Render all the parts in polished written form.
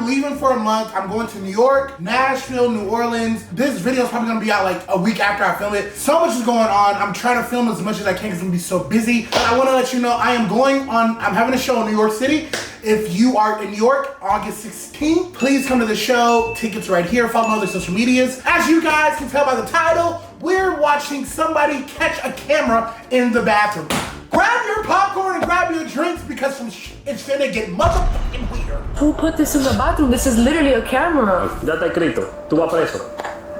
I'm leaving for a month. I'm going to New York, Nashville, New Orleans. This video is probably gonna be out like a week after I film it. So much is going on. I'm trying to film as much as I can because I'm gonna be so busy. But I wanna let you know I'm having a show in New York City. If you are in New York, August 16th, please come to the show. Tickets right here. Follow my other social medias. As you guys can tell by the title, we're watching somebody catch a camera in the bathroom. Grab your popcorn and grab your drinks because it's finna get motherfucking weird. Who put this in the bathroom? This is literally a camera. Ya está escrito. Tú vas preso.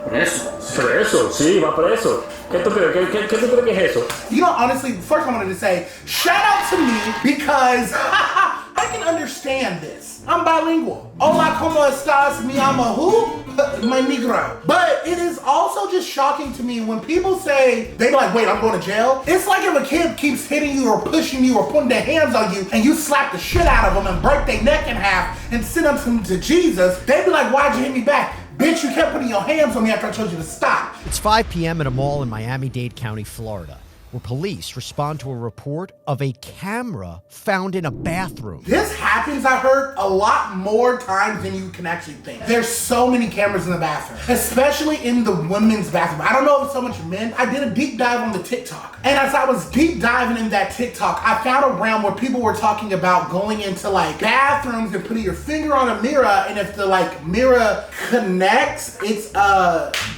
¿Preso? Preso, sí, va preso. ¿Qué tú crees que es eso? You know, honestly, first I wanted to say, shout out to me because I can understand this. I'm bilingual. Hola, ¿cómo estás? Me llamo who? My negro. But it is also just shocking to me when people say, they be like, wait, I'm going to jail. It's like if a kid keeps hitting you or pushing you or putting their hands on you and you slap the shit out of them and break their neck in half and send them to Jesus, they be like, why'd you hit me back? Bitch, you kept putting your hands on me after I told you to stop. It's 5 p.m. at a mall in Miami-Dade County, Florida, where police respond to a report of a camera found in a bathroom. This happens, I heard, a lot more times than you can actually think. There's so many cameras in the bathroom, especially in the women's bathroom. I don't know if it's so much men. I did a deep dive on the TikTok. And as I was deep diving in that TikTok, I found a realm where people were talking about going into like bathrooms and putting your finger on a mirror, and if the like mirror connects, it's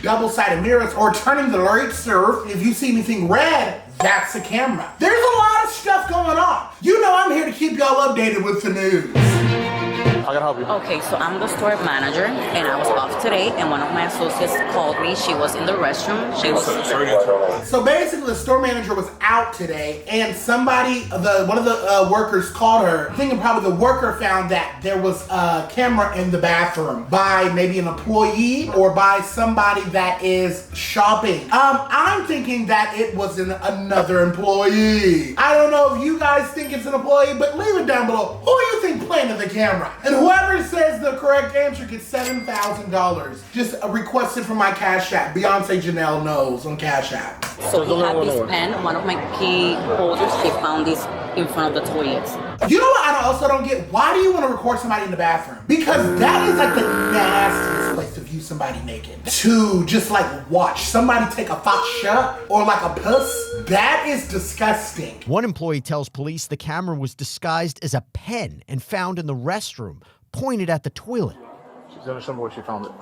double-sided mirrors, or turning the light surf. If you see anything red, that's a camera. There's a lot of stuff going on. You know I'm here to keep y'all updated with the news. How can I help you? Okay, so I'm the store manager, and I was off today, and one of my associates called me. She was in the restroom. So basically, the store manager was out today, and one of the workers called her, thinking probably the worker found that there was a camera in the bathroom by maybe an employee or by somebody that is shopping. I'm thinking that it was another employee. I don't know if you guys think it's an employee, but leave it down below. Who do you think planted the camera? And whoever says the correct answer gets $7,000. Just requested from my Cash App. Beyonce Janelle knows on Cash App. So he had this pen. One of my key holders, she found this in front of the toilets. You know what I also don't get? Why do you want to record somebody in the bathroom? Because that is like the nastiest place to view somebody naked. To just like watch somebody take a fox shot or like a puss. That is disgusting. One employee tells police the camera was disguised as a pen and found in the restroom, pointed at the toilet. She's gonna show me where she found it.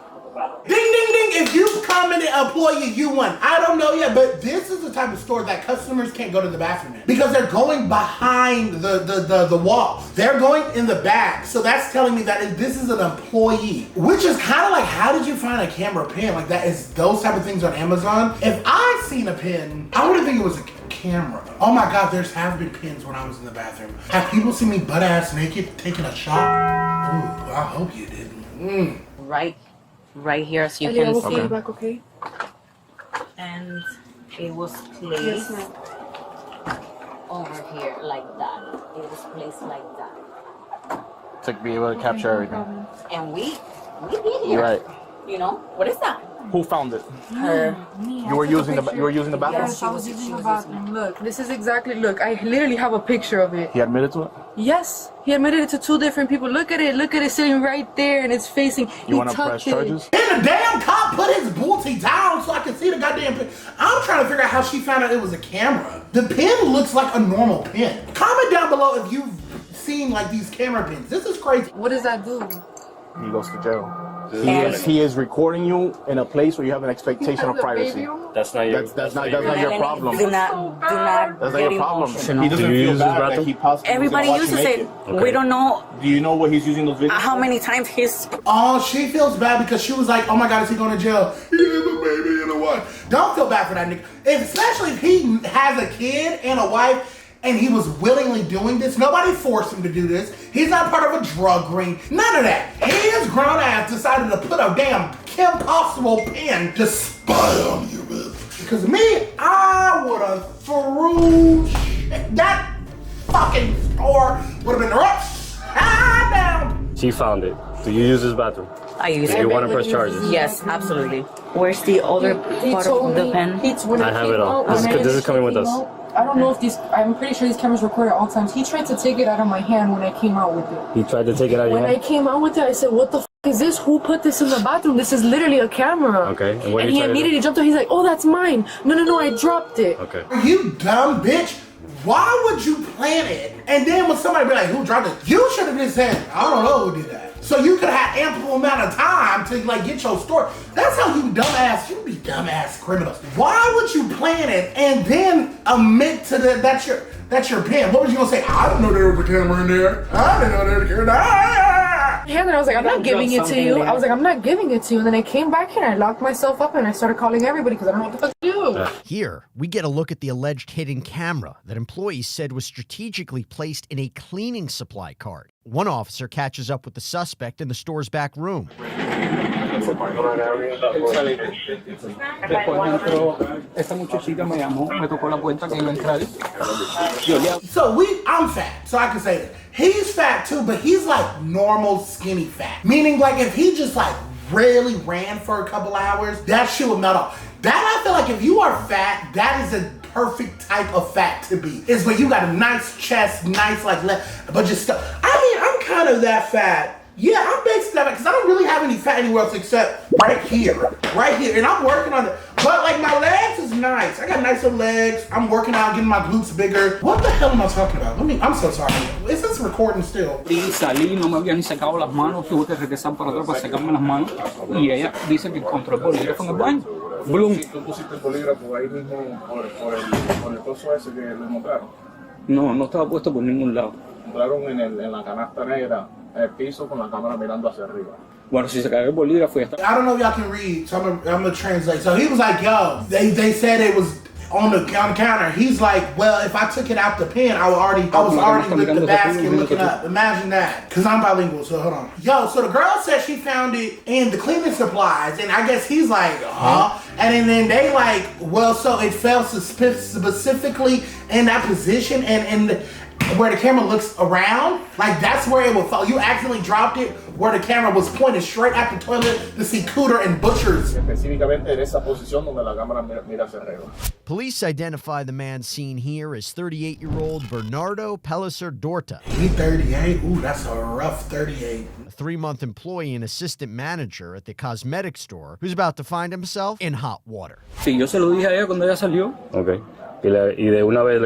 Ding, ding, ding. If you commented employee, you won. I don't know yet, but this is the type of store that customers can't go to the bathroom in because they're going behind the wall. They're going in the back. So that's telling me that this is an employee, which is kind of like, how did you find a camera pen? Like that is those type of things on Amazon. If I seen a pen, I wouldn't think it was a camera. Oh my God, there's have been pins when I was in the bathroom. Have people seen me butt ass naked taking a shot? Ooh, I hope you didn't. Right here, as you can see. Okay. Back, okay? And it was placed over here like that. It was placed like that. To be able to capture everything. And we did here. Right. You know, what is that? Who found it? Her. You were using the bathroom? Yes, I was using the bathroom. Look, this is exactly, look, I literally have a picture of it. He admitted to it? Yes, he admitted it to 2 different people. Look at it sitting right there and it's facing. You want to press charges? And the damn cop put his booty down so I could see the goddamn pin. I'm trying to figure out how she found out it was a camera. The pin looks like a normal pin. Comment down below if you've seen like these camera pins. This is crazy. What does that do? He goes to jail. He is recording you in a place where you have an expectation of privacy. That's not your. That's not your problem. Do not That's not your problem. emotional. He doesn't feel bad that he possibly Everybody was gonna uses watch it. you naked. We don't know Do you know what he's using those videos? how many times he's. Oh, she feels bad because she was like, oh my God, is he going to jail? He is a baby, you know what? Don't feel bad for that nigga. Especially if he has a kid and a wife and he was willingly doing this. Nobody forced him to do this. He's not part of a drug ring. None of that. His grown ass decided to put a damn Kim Possible pen to spy on you with. Because me, I would have threw that fucking store would have been upside down. She found it. Do you use this bathroom? I use Do it. you want to press charges? Yes, absolutely. Where's the other part of the pen? I have it all. This is coming with us. I don't know if these, I'm pretty sure these cameras record at all times. He tried to take it out of my hand when I came out with it. He tried to take it out of your When hand? I came out with it, I said, what the f is this? Who put this in the bathroom? This is literally a camera. Okay. And what And did he you try to do? immediately jumped up. He's like, oh, that's mine. No, I dropped it. Okay. Are you dumb, bitch? Why would you plan it? And then when somebody be like, who dropped it? You should have just said, I don't know who did that. So you could have had ample amount of time to like get your story. That's how you be dumbass criminals. Why would you plan it and then admit to that's your pen? What was you gonna say? I didn't know there was a camera in there. I didn't know there was a camera. And then I was like, I'm not giving it to you. I was like, I'm not giving it to you. And then I came back here and I locked myself up and I started calling everybody because I don't know what the fuck to do. Here, we get a look at the alleged hidden camera that employees said was strategically placed in a cleaning supply cart. One officer catches up with the suspect in the store's back room. So I'm fat, so I can say that. He's fat too, but he's like normal skinny fat. Meaning like if he just like really ran for a couple hours, that shit would melt off. That I feel like if you are fat, that is a perfect type of fat to be. Is when you got a nice chest, nice like but just stuff. I mean, I'm kind of that fat. Yeah, I'm basically that fat because I don't really have any fat anywhere else except right here, and I'm working on it. But like my legs is nice. I got nice little legs. I'm working out, getting my glutes bigger. What the hell am I talking about? I'm so sorry. Is this recording still? Y salí, no me había ni secado las manos, tuve que regresar para atrás para secarme las manos. Y ella dice que encontró el bolígrafo en el baño. Bloom. ¿Tú pusiste el bolígrafo ahí mismo por el coso ese que lo encontraron? No estaba puesto por ningún lado. Encontraron en la canasta negra, en el piso con la cámara mirando hacia arriba. Bueno, si se cayó el bolígrafo ya está. I don't know if y'all can read, so I'm gonna translate. So he was like, yo, they said it was on the counter. He's like, well, if I took it out the pen, I was already with the basket looking up. Imagine that. Cause I'm bilingual, so hold on. Yo, so the girl said she found it in the cleaning supplies, and I guess he's like, and then they like, well, so it fell specifically in that position and where the camera looks around, like that's where it will fall. You accidentally dropped it where the camera was pointed straight at the toilet to see Cooter and Butchers. Específicamente en esa posición donde la cámara mira hacia arriba. Police identify the man seen here as 38-year-old Bernardo Pellicer Dorta. He 38? Ooh, that's a rough 38. A 3-month employee and assistant manager at the cosmetic store who's about to find himself in hot water. Sí, yo se lo dije a ella cuando ella salió. Okay. Y de una vez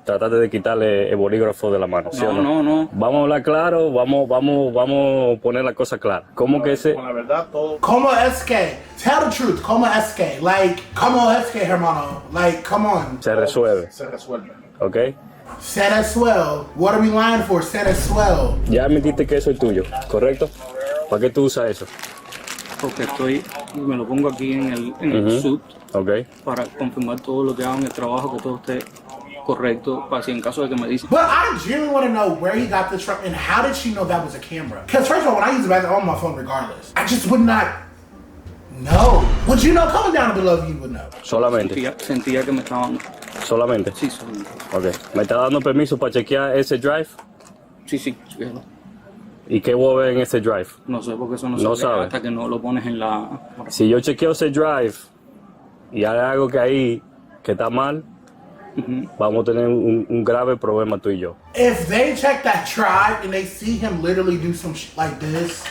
trataste de quitarle el bolígrafo de la mano, ¿sí o no? No. Vamos a hablar claro, vamos a poner la cosa clara. ¿Cómo que ese? Con la verdad, todo. Como es que? Tell the truth. Como es que? Like, como es que, hermano? Like, come on. Se resuelve. Se resuelve. ¿Ok? Se resuelve. What are we lying for? Se resuelve. Ya admitiste que eso es tuyo, ¿correcto? ¿Para qué tú usas eso? Porque me lo pongo aquí en el suit. Okay. Para confirmar todo lo que hago en el trabajo, que todo esté correcto, para si en caso de que me dicen. But I genuinely want to know where he got this from and how did she know that was a camera? Because first of all, when I use the bathroom, I'm on my phone regardless. I just would not know. Would you know? Coming down below, you would know. Solamente. Sentía que me estaban. Solamente. Sí, solamente. Okay. ¿Me está dando permiso para chequear ese drive? Sí, fíjalo. ¿Y qué hubo en ese drive? No sé, porque eso no No se ve sabe. hasta que no lo pones en la. Si yo chequeo ese drive y hay algo que ahí que está mal, vamos a tener un grave problema tú y yo. If they check that drive and they see him literally do some shit like this,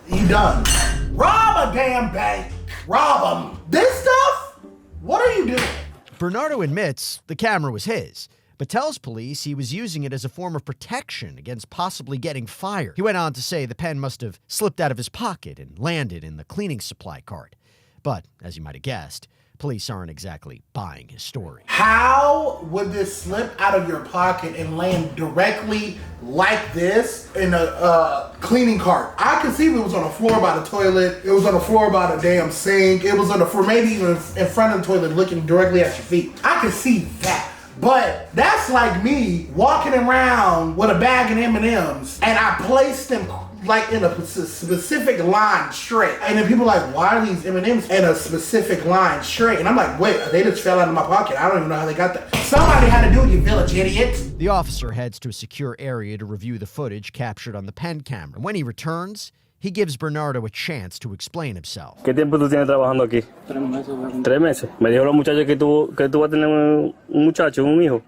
you done. Rob a damn bank. Rob them. This stuff? What are you doing? Bernardo admits the camera was his, but tells police he was using it as a form of protection against possibly getting fired. He went on to say the pen must have slipped out of his pocket and landed in the cleaning supply cart. But, as you might have guessed, police aren't exactly buying his story. How would this slip out of your pocket and land directly like this in a cleaning cart? I could see if it was on the floor by the toilet, it was on the floor by the damn sink, it was on the floor, maybe even in front of the toilet looking directly at your feet. I could see that. But that's like me walking around with a bag of M&Ms and I placed them like in a specific line straight. And then people are like, why are these M&Ms in a specific line straight? And I'm like, wait, they just fell out of my pocket. I don't even know how they got that. Somebody had to do it, you village idiot. The officer heads to a secure area to review the footage captured on the pen camera. When he returns, He gives Bernardo a chance to explain himself. ¿Qué tiempo tú tienes trabajando aquí? 3 meses. ¿verdad? 3 meses. Me dijo los muchachos que tú vas a tener un muchacho, un hijo.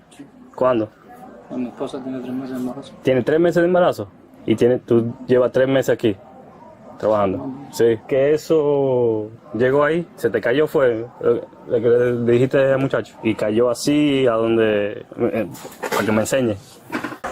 ¿Cuándo? Mi esposa tiene 3 meses de embarazo. ¿Tiene 3 meses de embarazo? Y tú llevas 3 meses aquí trabajando. Sí. ¿Que eso llegó ahí? ¿Se te cayó fue lo que le dijiste al muchacho? Y cayó así a donde... para que me enseñe.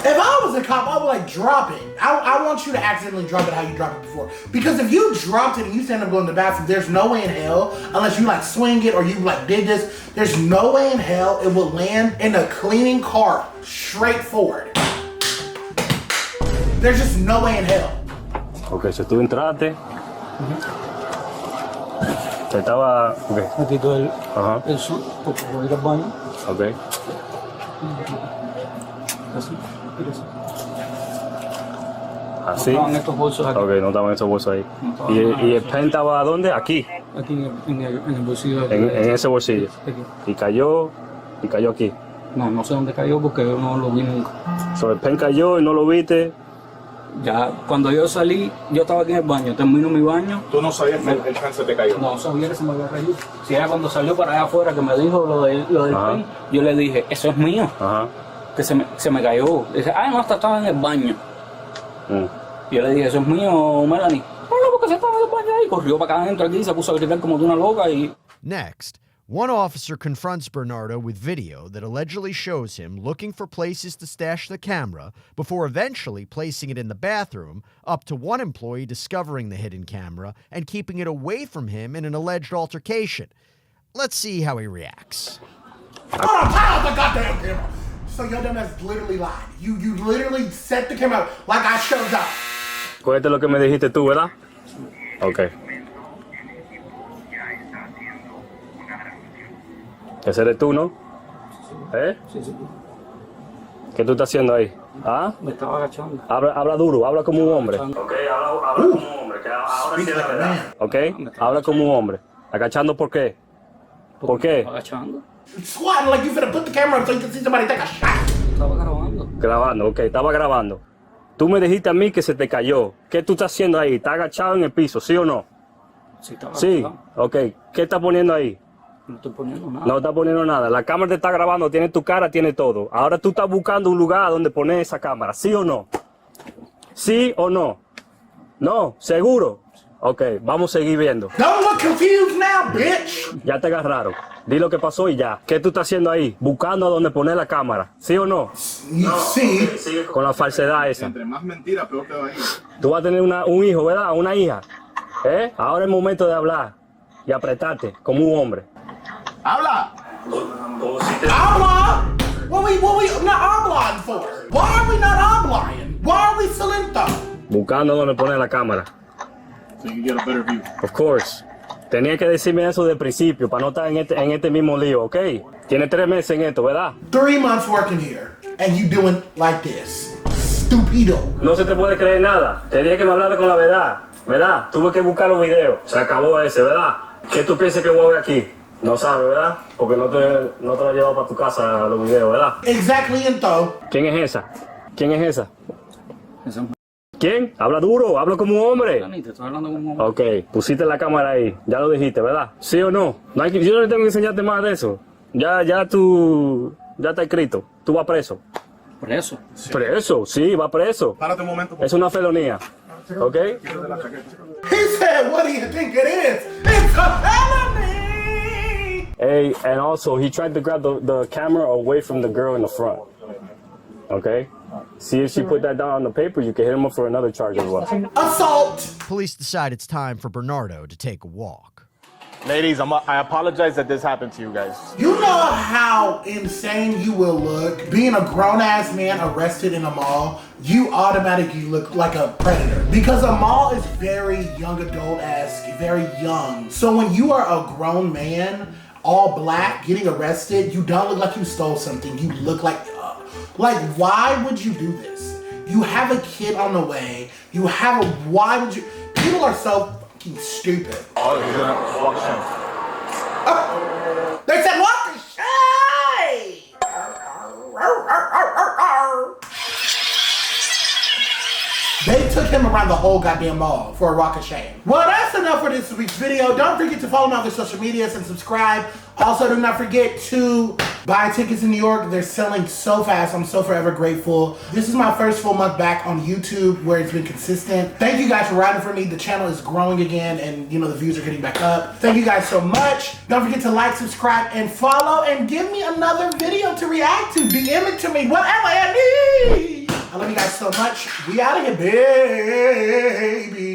If I was a cop, I would like drop it. I want you to accidentally drop it how you dropped it before. Because if you dropped it and you stand up going to the bathroom, there's no way in hell, unless you like swing it or you like did this, there's no way in hell it will land in a cleaning cart straight forward. There's just no way in hell. Ok, si tú entraste... Te estaba... Ok. Me quito Ajá. el suit porque voy a ir al baño. Ok. Así. Así. No estaban estos bolsos aquí. Ok, no estaban esos bolsos ahí. No estaban nada. ¿Y el pen estaba dónde? Aquí. Aquí en el bolsillo. En ese bolsillo. Aquí. Y cayó aquí. No sé dónde cayó porque yo no lo vi nunca. So, el pen cayó y no lo viste. Ya cuando yo salí, yo estaba aquí en el baño, termino mi baño. ¿Tú no sabías que el pen se te cayó? No sabía que se me había caído. Si era cuando salió para allá afuera que me dijo lo del Ajá. pen, yo le dije, eso es mío, Ajá. que se me cayó. Dice, no, estaba en el baño. Yo le dije, eso es mío, Melanie. No, porque se estaba en el baño ahí. Corrió para acá adentro aquí, se puso a gritar como de una loca y... Next, one officer confronts Bernardo with video that allegedly shows him looking for places to stash the camera before eventually placing it in the bathroom, up to one employee discovering the hidden camera and keeping it away from him in an alleged altercation. Let's see how he reacts. Hold on, tie out the goddamn camera. So your dumb ass literally lied. You literally set the camera up like I showed up. Cuéntate lo que me dijiste tú, ¿verdad? Ok. Ese eres tú, ¿no? ¿Eh? Sí. ¿Qué tú estás haciendo ahí? ¿Ah? Me estaba agachando. Habla duro, habla como un hombre. Agachando. Ok, habla como un hombre, que ahora sí es la verdad. Ok, habla como un hombre. ¿Agachando por qué? ¿Por qué? Agachando. Squatting like you finna put the camera up so you can see somebody take a shot. Estaba grabando. Grabando, ok, estaba grabando. Tú me dijiste a mí que se te cayó. ¿Qué tú estás haciendo ahí? ¿Estás agachado en el piso, sí o no? Sí, estaba Sí, agachado. ok. ¿Qué estás poniendo ahí? No estoy poniendo nada. No estás poniendo nada. La cámara te está grabando, tiene tu cara, tiene todo. Ahora tú estás buscando un lugar donde poner esa cámara, ¿sí o no? ¿Sí o no? No, seguro. Ok, vamos a seguir viendo. Don't look confused now, bitch. Ya te agarraron. Di lo que pasó y ya. ¿Qué tú estás haciendo ahí? Buscando a dónde poner la cámara, ¿sí o no? Sí. Con la falsedad esa. Entre más mentira, peor te va a ir. Tú vas a tener un hijo, ¿verdad? Una hija. ¿Eh? Ahora es el momento de hablar y apretarte como un hombre. ¡Habla! Habla? What we not hablan for? Why are we not hablan? Why are we silento? Buscando dónde poner la cámara. So you can get a better view. Of course. Tenía que decirme eso de principio para no estar en este mismo lío, ¿ok? Tiene 3 meses en esto, ¿verdad? 3 months working here, and you doing like this. Stupido. No se te puede creer nada. Tenía que me hablar con la verdad, ¿verdad? Tuve que buscar los videos. Se acabó ese, ¿verdad? ¿Qué tú piensas que voy a ver aquí? No sabes, ¿verdad? Porque no te lo he llevado para tu casa los videos, ¿verdad? Exactly, and though. ¿Quién es esa? ¿Quién es esa? Eso es ¿Quién? Habla duro, habla como un hombre. Melanie, te estoy hablando como un hombre. Ok, pusiste la cámara ahí, ya lo dijiste, ¿verdad? ¿Sí o no? No hay yo no tengo que enseñarte más de eso. Ya está escrito. Tú vas preso. Preso. Preso, sí, va preso. Párate un momento. Es una felonía. ¿Ok? He said, what do you think it is? It's a felony! Hey, and also, he tried to grab the camera away from the girl in the front. Okay? See if she put that down on the paper, you can hit him up for another charge as well. Assault! Police decide it's time for Bernardo to take a walk. Ladies, I apologize that this happened to you guys. You know how insane you will look being a grown-ass man arrested in a mall? You automatically look like a predator because a mall is very young adult-esque, very young. So when you are a grown man, all black, getting arrested, you don't look like you stole something. You look like why would you do this? You have a kid on the way. Why would you? People are so fucking stupid. Oh, you're gonna walk him. They said walk the shade. They took him around the whole goddamn mall for a rock of shame. Well, that's enough for this week's video. Don't forget to follow me on other social medias and subscribe. Also, do not forget to buy tickets in New York. They're selling so fast. I'm so forever grateful. This is my first full month back on YouTube where it's been consistent. Thank you guys for riding for me. The channel is growing again and the views are getting back up. Thank you guys so much. Don't forget to like, subscribe, and follow, and give me another video to react to. DM it to me, whatever I need. I love you guys so much. We out of here, baby.